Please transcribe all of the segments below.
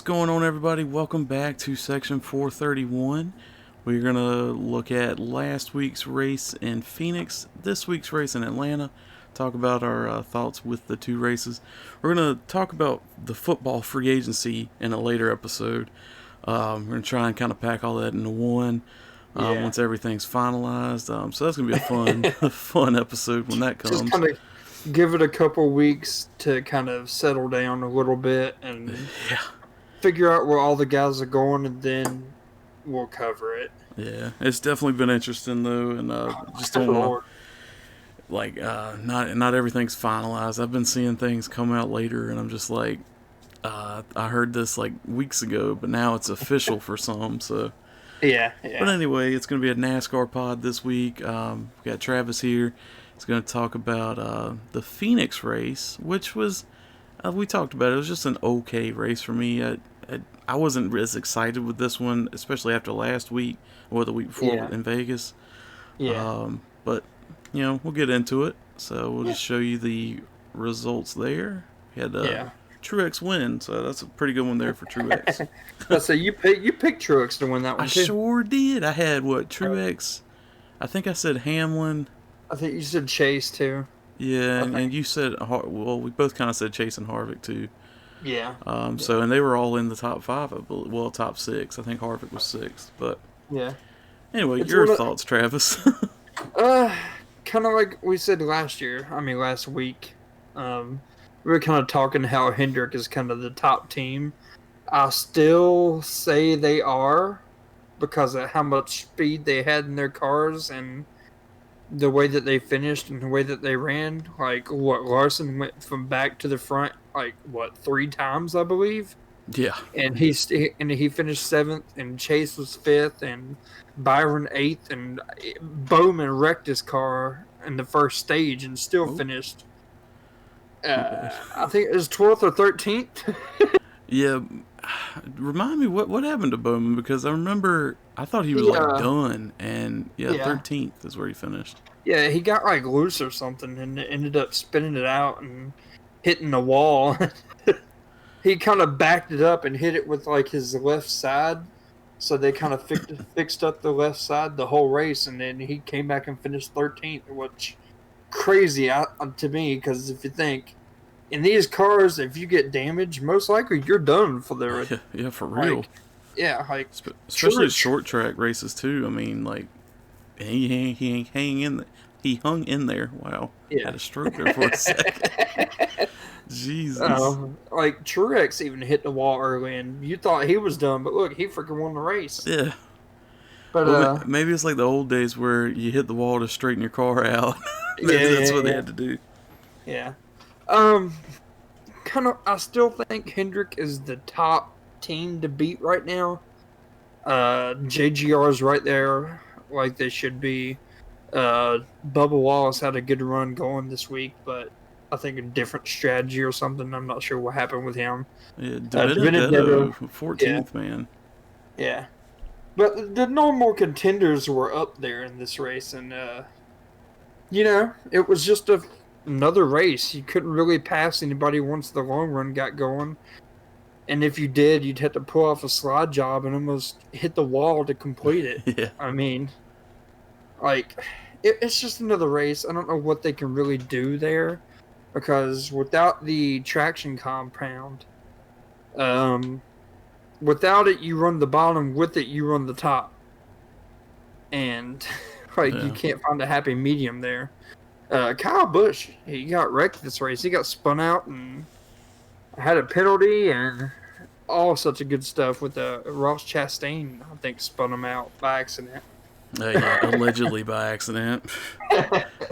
going on, everybody? Welcome back to section 431. We're going to look at last week's race in Phoenix, this week's race in Atlanta, talk about our thoughts with the two races. We're going to talk about the football free agency in a later episode. We're going to try and kind of pack all that into one once everything's finalized. So that's going to be a fun, fun episode when that comes. Just kind of give it a couple weeks to kind of settle down a little bit and figure out where all the guys are going, and then we'll cover it. Yeah, it's definitely been interesting though, and just don't want to, like, not everything's finalized. I've been seeing things come out later, and I'm just like, I heard this like weeks ago, but now it's official for some. So yeah. But anyway, it's going to be a NASCAR pod this week. We got Travis here. He's going to talk about the Phoenix race, which was, we talked about it. It was just an okay race for me. I wasn't as excited with this one, especially after last week or the week before in Vegas. But, you know, we'll get into it. So we'll just show you the results there. We had Truex win, so that's a pretty good one there for Truex. So you picked Truex to win that one, too. I sure did. I had, Truex? I think I said Hamlin. I think you said Chase, too. Yeah, and you said, well, we both kind of said Chase and Harvick, too. Yeah. So, and they were all in the top five, I believe. Well, top six. I think Harvick was sixth, but... Yeah. Anyway, your thoughts, Travis? Kind of like we said last week. We were kind of talking how Hendrick is kind of the top team. I still say they are because of how much speed they had in their cars and the way that they finished and the way that they ran. Like, Larson went from back to the front, 3 times, I believe? Yeah. And he finished 7th, and Chase was 5th, and Byron 8th, and Bowman wrecked his car in the first stage and still finished, I think it was 12th or 13th. Yeah. Remind me, what happened to Bowman? Because I thought he was done, and 13th is where he finished. Yeah, he got loose or something and ended up spinning it out and hitting the wall. He kind of backed it up and hit it with his left side, so they kind of fixed up the left side the whole race, and then he came back and finished 13th, which crazy to me, because if you think, in these cars, if you get damaged, most likely you're done for the... Yeah, for real. Especially short track races, too. I mean, he hung in there. Wow. Yeah. Had a stroke there for a second. Jesus. Truex even hit the wall early, and you thought he was done, but look, he freaking won the race. Yeah. But maybe it's like the old days where you hit the wall to straighten your car out. That's what they had to do. Yeah. I still think Hendrick is the top team to beat right now. JGR is right there, like they should be. Bubba Wallace had a good run going this week, but I think a different strategy or something. I'm not sure what happened with him. Yeah, Benedetto, 14th, man. Yeah. But the normal contenders were up there in this race, and, it was just another race. You couldn't really pass anybody once the long run got going. And if you did, you'd have to pull off a slide job and almost hit the wall to complete it. Yeah. I mean, it's just another race. I don't know what they can really do there, because without the traction compound, without it, you run the bottom. With it, you run the top. And, you can't find a happy medium there. Kyle Busch, he got wrecked this race. He got spun out and had a penalty and all such a good stuff with Ross Chastain, I think, spun him out by accident. Allegedly by accident.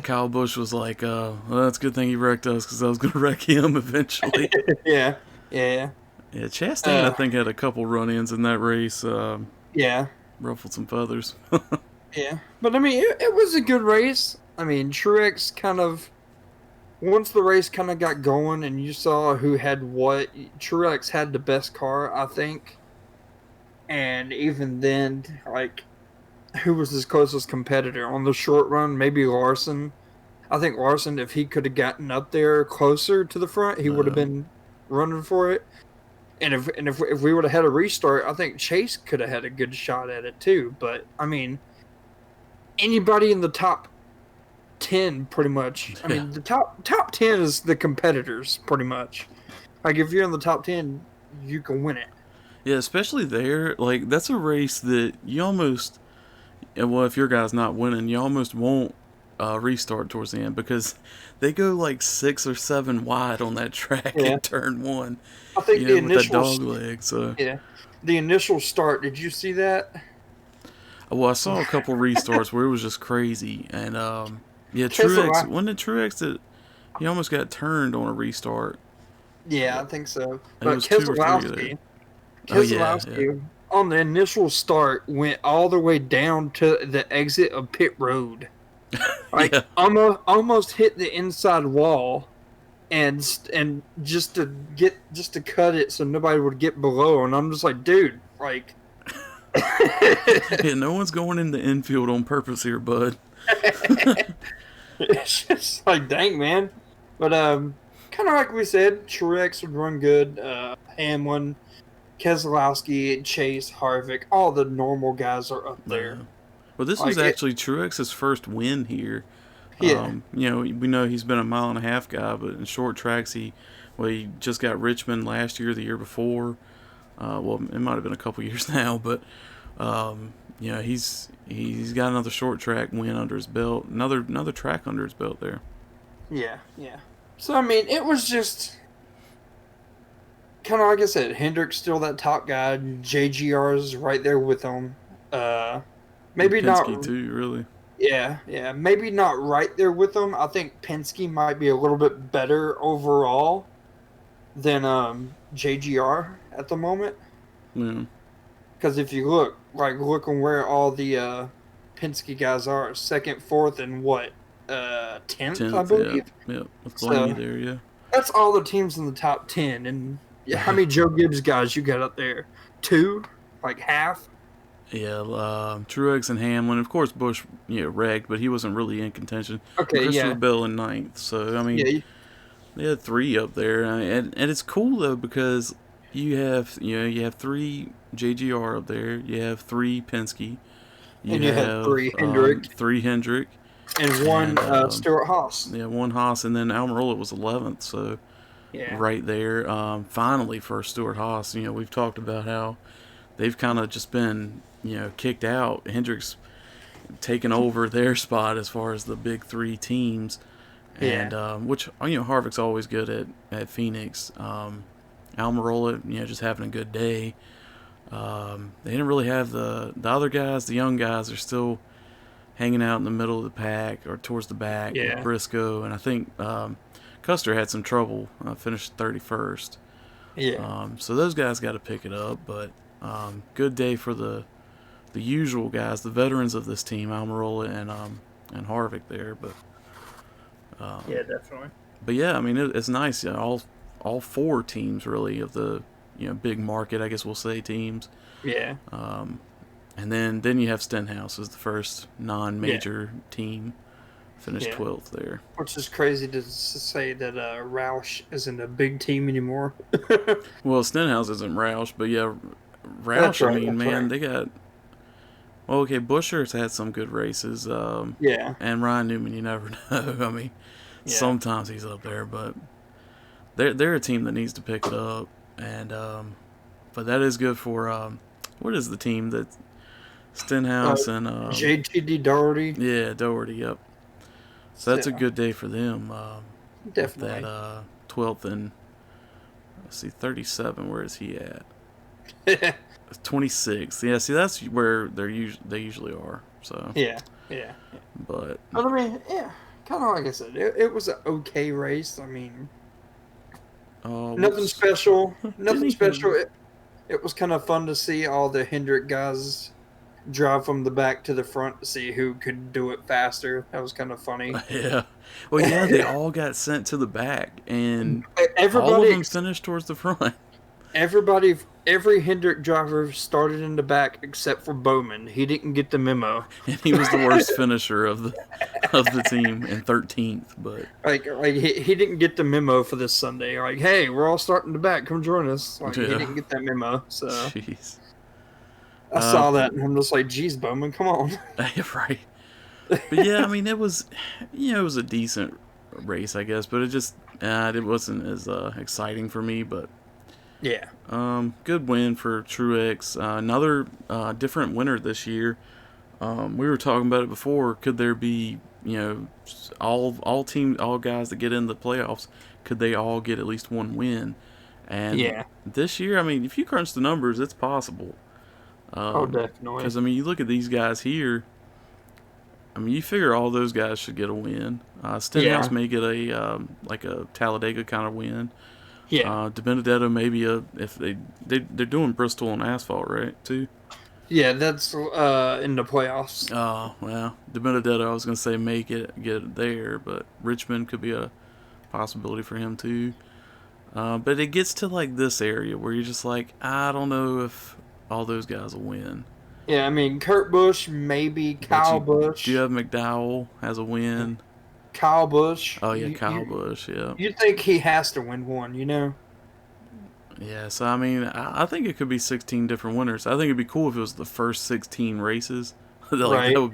Kyle Busch was like, well, that's a good thing he wrecked us, because I was going to wreck him eventually. Yeah, Chastain, I think, had a couple run-ins in that race. Ruffled some feathers. Yeah, but I mean, it was a good race. I mean, Truex once the race kind of got going and you saw who had what, Truex had the best car, I think. And even then, who was his closest competitor? On the short run, maybe Larson. I think Larson, if he could have gotten up there closer to the front, he would have been running for it. if we would have had a restart, I think Chase could have had a good shot at it too. But I mean, anybody in the top 10, pretty much. I mean, the top 10 is the competitors, pretty much. Like if you're in the top 10, you can win it. Yeah, especially there. Like that's a race that you almost, well, if your guy's not winning, you almost won't restart towards the end because they go like 6 or 7 wide on that track Yeah. in turn 1. I think the With that initial dog leg. So yeah, the initial start. Did you see that? well, I saw a couple restarts where it was just crazy, and yeah, Truex. Keselowski. When did Truex that he almost got turned on a restart? Yeah, I think so. It But was 2 or 3 there. Keselowski on the initial start went all the way down to the exit of pit road. Like Yeah. almost hit the inside wall, and just to cut it so nobody would get below. And I'm just like, dude, like, Yeah, no one's going in the infield on purpose here, bud. it's just like, dang, man. But kind of like we said, Truex would run good. Hamlin, Keselowski, Chase, Harvick, all the normal guys are up there. Yeah. Well, this was Like, actually Truex's first win here. Yeah. We know he's been a 1.5 mile guy, but in short tracks, he just got Richmond last year, the year before. Well, it might have been a couple years now, but he's got another short track win under his belt, another track under his belt there. Yeah, yeah. So I mean, it was just kind of like I said, Hendrick's still that top guy. JGR's right there with him. Maybe not. Penske too, really. Yeah. Maybe not right there with them. I think Penske might be a little bit better overall than JGR at the moment. Yeah. Because if you look on where all the Penske guys are, 2nd, 4th, and what, 10th, I believe. Yeah. With Blaney there, yeah. That's all the teams in the top 10. And how many Joe Gibbs guys you got up there? 2, like half. Yeah, Truex and Hamlin. Of course, Busch, wrecked, but he wasn't really in contention. Okay, Christopher Bell in 9th. So, I mean, they had 3 up there. And it's cool, though, because you have 3 JGR up there. You have 3 Penske. You have 3 Hendrick. 3 Hendrick. And 1 Stewart Haas. Yeah, 1 Haas. And then Almirola was 11th. So, right there. Finally, for Stewart Haas, we've talked about how they've kind of just been kicked out. Hendrick's taken over their spot as far as the big 3 teams, and which Harvick's always good at Phoenix. Almirola, just having a good day. They didn't really have the other guys. The young guys are still hanging out in the middle of the pack or towards the back with Briscoe, and I think Custer had some trouble. Finished 31st. Yeah. So those guys got to pick it up, but good day for the usual guys, the veterans of this team, Almirola and Harvick there. But yeah, definitely. But yeah, I mean it's nice. All 4 teams really of the big market, I guess we'll say, teams. Yeah. And then you have Stenhouse as the first non-major team, finished 12th there. Which is crazy to say that Roush isn't a big team anymore. Well, Stenhouse isn't Roush, but yeah, Roush. Right, I mean, man, they got. Well, okay, Buescher's had some good races. And Ryan Newman, you never know. I mean, sometimes he's up there, but they're a team that needs to pick it up, and but that is good for what is the team that Stenhouse and JTD Doherty. Yeah, Doherty. Yep. So that's a good day for them. Definitely. That 12th and let's see, 37. Where is he at? 26th. Yeah, see, that's where they usually are. So yeah. But I mean, kind of like I said, it was an okay race. I mean, nothing special. Nothing special. It was kind of fun to see all the Hendrick guys drive from the back to the front to see who could do it faster. That was kind of funny. Yeah. Well, yeah, they all got sent to the back, and everybody, all of them finished towards the front. Every Hendrick driver started in the back except for Bowman. He didn't get the memo. And he was the worst finisher of of the team and 13th, but Like he didn't get the memo for this Sunday. Like, hey, we're all starting to back. Come join us. Like, he yeah, didn't get that memo. So jeez. I saw that, and I'm just like, geez, Bowman, come on. Right. But yeah, I mean, it was, it was a decent race, I guess, but it wasn't as exciting for me. But Yeah. good win for Truex. Another different winner this year. We were talking about it before. Could there be, all guys that get in the playoffs, could they all get at least one win? And Yeah. this year, I mean, if you crunch the numbers, it's possible. Oh, definitely. Because I mean, you look at these guys here. I mean, you figure all those guys should get a win. Stenhouse Yeah. may get a like a Talladega kind of win. Yeah. DiBenedetto maybe if they're doing Bristol on asphalt, right? Too. Yeah, that's in the playoffs. Oh well, DiBenedetto I was gonna say get it there, but Richmond could be a possibility for him too. But it gets to like this area where you're just like, I don't know if all those guys will win. Yeah, I mean, Kurt Busch, maybe But Kyle do you Busch. have McDowell has a win? Kyle Busch. Oh yeah, Kyle Busch. Yeah. You think he has to win one, you know? Yeah, so I mean, I think it could be 16 different winners. I think it'd be cool if it was the first 16 races. Like Right. that would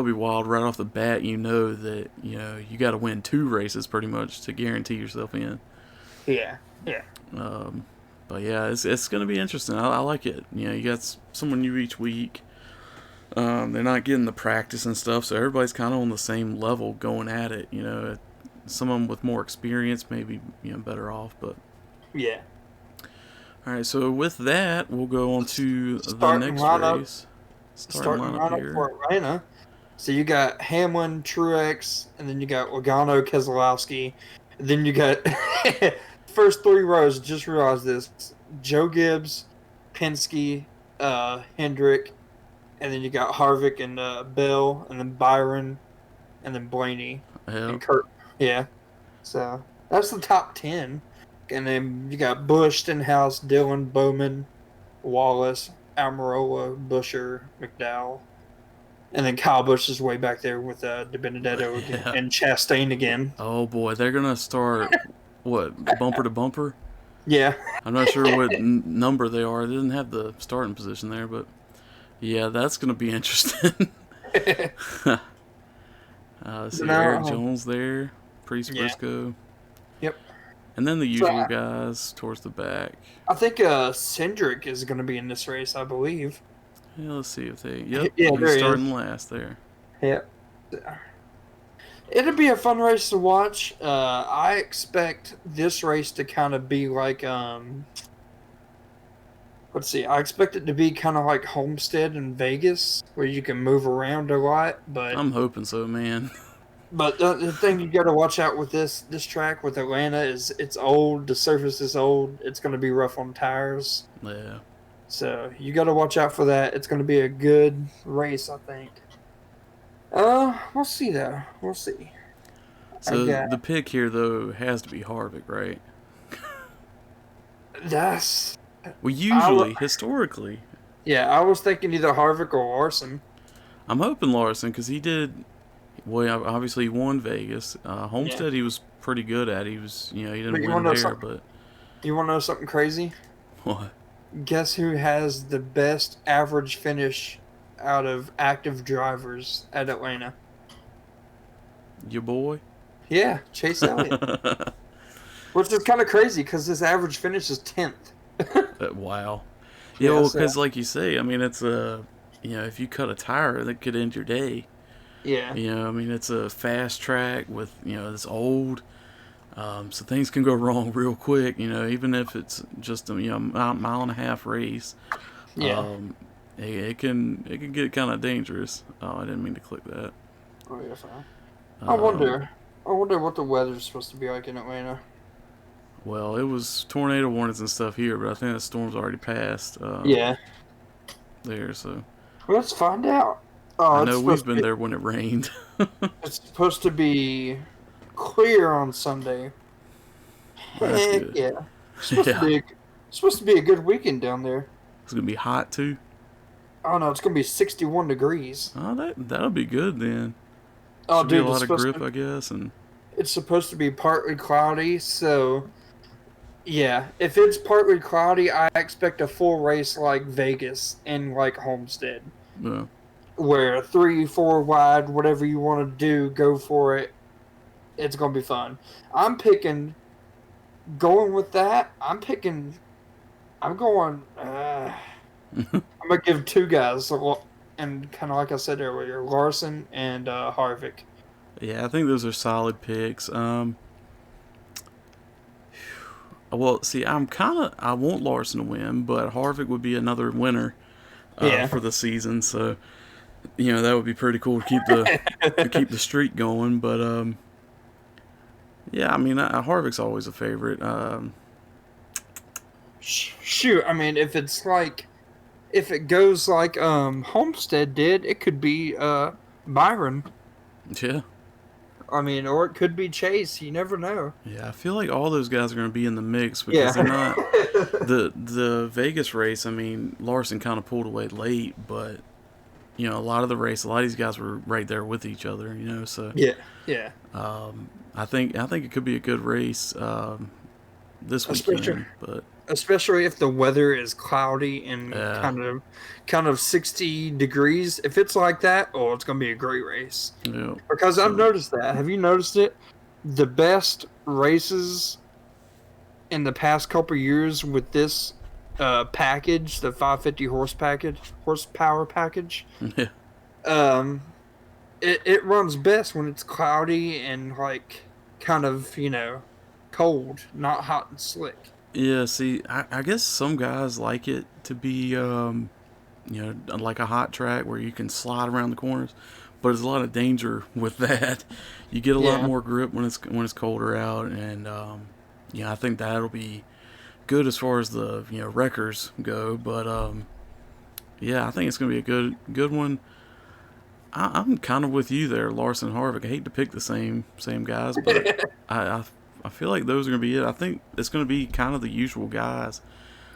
be wild right off the bat. You know that you got to win 2 races pretty much to guarantee yourself in. Yeah. Yeah. Um, but yeah, it's gonna be interesting. I like it. You got someone new each week. They're not getting the practice and stuff, so everybody's kind of on the same level going at it. Someone with more experience maybe better off, but. Yeah. All right, so with that, we'll go on to the Starting next lineup. race. Starting Lineup lineup here. for Atlanta. So you got Hamlin, Truex, and then you got Logano, Keselowski. And then you got first 3 rows. Just realized this: Joe Gibbs, Penske, Hendrick, and then you got Harvick and Bell, and then Byron, and then Blaney and Yep. Kurt. Yeah. So that's the top 10. And then you got Busch, Stenhouse, Dillon, Bowman, Wallace, Almirola, Busher, McDowell. And then Kyle Busch is way back there with DiBenedetto again, Yeah. and Chastain again. Oh boy, they're gonna start what bumper to bumper. Yeah. I'm not sure what number they are. They didn't have the starting position there, but yeah, that's gonna be interesting. See Eric Jones there, Priest Yeah. Briscoe. Yep. And then the usual guys towards the back. I think Cindric is going to be in this race, I believe. Yeah, let's see if they. Yep, Yeah, he's there he starting is. last there. Yep. It'll be a fun race to watch. I expect this race to kind of be like let's see. I expect it to be kind of like Homestead in Vegas, where you can move around a lot. But I'm hoping so, man. the thing you got to watch out with this track with Atlanta is it's old. The surface is old. It's going to be rough on tires. Yeah. So you got to watch out for that. It's going to be a good race, I think. We'll see though. We'll see. So the pick here though has to be Harvick, right? That's Well, usually, historically, yeah. I was thinking either Harvick or Larson. I'm hoping Larson because he did. Well, obviously he won Vegas. Homestead, he was pretty good at. He was, he didn't But you win wanna know there, something? but You want to know something crazy? what? Guess who has the best average finish out of active drivers at Atlanta? Your boy? Yeah, Chase Elliott. Which is kind of crazy because his average finish is 10th. Wow. Yeah, Yeah, well, so- because like you say, I mean, it's if you cut a tire, that could end your day. Yeah. I mean, it's a fast track with, it's old. So things can go wrong real quick, even if it's just a mile and a half race. Yeah. It can get kind of dangerous. Oh, I didn't mean to click that. Oh, yeah, fine. I wonder what the weather's supposed to be like in Atlanta. Well, it was tornado warnings and stuff here, but I think the storm's already passed. Yeah. There, so Let's find out. Oh, I it's know supposed we've to been be- there when it rained. It's supposed to be clear on Sunday. That's Heck good. yeah. Supposed Yeah. to be a good weekend down there. It's gonna be hot too. Oh no, it's gonna be 61 degrees. Oh, that'll be good then. Oh, Should be a dude, lot of grip, I guess, and it's supposed to be partly cloudy, so yeah. If it's partly cloudy, I expect a full race like Vegas and like Homestead, uh, where 3, 4 wide, whatever you want to do, go for it. It's gonna be fun. I'm picking going with that. I'm going. I'm gonna give two guys, and kind of like I said earlier, Larson and Harvick. yeah, I think those are solid picks. Well, see, I want Larson to win, but Harvick would be another winner Yeah, for the season. So that would be pretty cool to keep the streak going. But yeah, I mean, Harvick's always a favorite. shoot. I mean, if it goes like Homestead did, it could be Byron. Yeah, I mean, or it could be Chase. You never know. yeah, I feel like all those guys are going to be in the mix because Yeah. they're not the Vegas race. I mean, Larson kind of pulled away late, but a lot of the race, a lot of these guys were right there with each other. So Yeah. Yeah. I think it could be a good race this Especially weekend, but especially if the weather is cloudy and yeah, kind of 60 degrees. If it's like that, oh, it's gonna be a great race. yeah. Because I've So noticed that. Have you noticed it? The best races in the past couple years with this package, the 550 horsepower package, yeah, um, it runs best when it's cloudy and like kind of cold, not hot and slick. yeah. See, I guess some guys like it to be like a hot track where you can slide around the corners, but there's a lot of danger with that. You get a lot Yeah, more grip when it's colder out, and I think that'll be good as far as the wreckers go. But yeah, I think it's gonna be a good one. I'm kind of with you there, Larson Harvick. I hate to pick the same guys, but I feel like those are gonna be it. I think it's gonna be kind of the usual guys,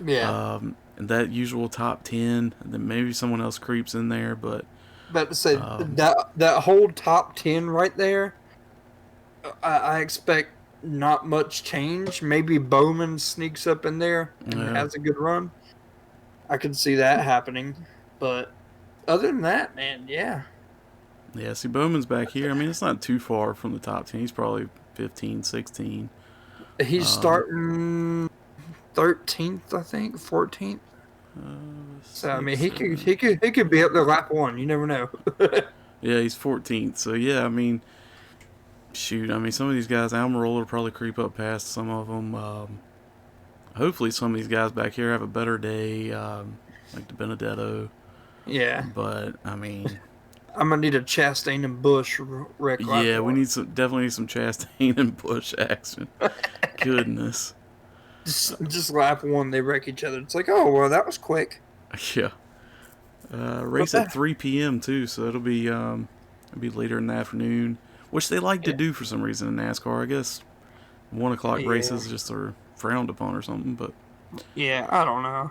yeah. and that usual top 10. And then maybe someone else creeps in there, but But to say um, that whole top 10 right there, I expect not much change. Maybe Bowman sneaks up in there and yeah, has a good run. I could see that happening, but other than that, man, yeah. yeah. See, Bowman's back here. I mean, it's not too far from the top 10. He's probably 15, 16. He's Um, starting 13th, I think, 14th. So I mean, Six, seven. he could be up there lap one. You never know. Yeah, he's 14th. So yeah, I mean, shoot. I mean, some of these guys, Almirola will probably creep up past some of them. Hopefully, some of these guys back here have a better day, like the Benedetto. Yeah, But I mean, I'm gonna need a Chastain and Bush wreck lap yeah, we one. definitely need some Chastain and Bush action. Goodness, Just lap one, they wreck each other. It's like, oh well, that was quick. yeah. But Race at 3 p.m. too, so it'll be later in the afternoon, which they like to yeah, do for some reason in NASCAR. I guess 1 o'clock yeah, races just are frowned upon or something, but. yeah. I don't know.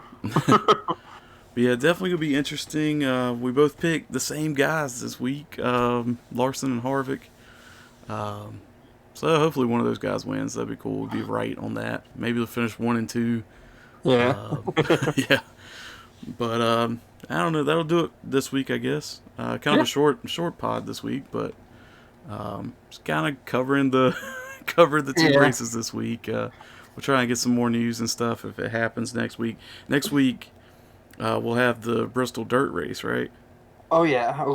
But yeah, definitely gonna be interesting. We both picked the same guys this week, Larson and Harvick. Um, so hopefully one of those guys wins. That'd be cool. We'd be right on that. Maybe they'll finish 1 and 2. Yeah, Um, yeah, but I don't know. That'll do it this week, I guess. Kind of yeah, a short pod this week, but just kind of covering the covered the two yeah. races this week. We'll try and get some more news and stuff if it happens next week. Next week. We'll have the Bristol Dirt Race, right? Oh yeah, a So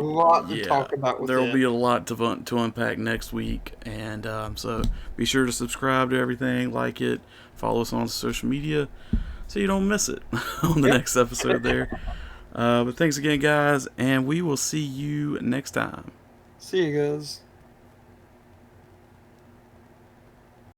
lot to yeah, talk about with there will it. be a lot to unpack next week, and so be sure to subscribe to everything, like it, follow us on social media, so you don't miss it on the Yep. next episode there. But thanks again, guys, and we will see you next time. See you guys.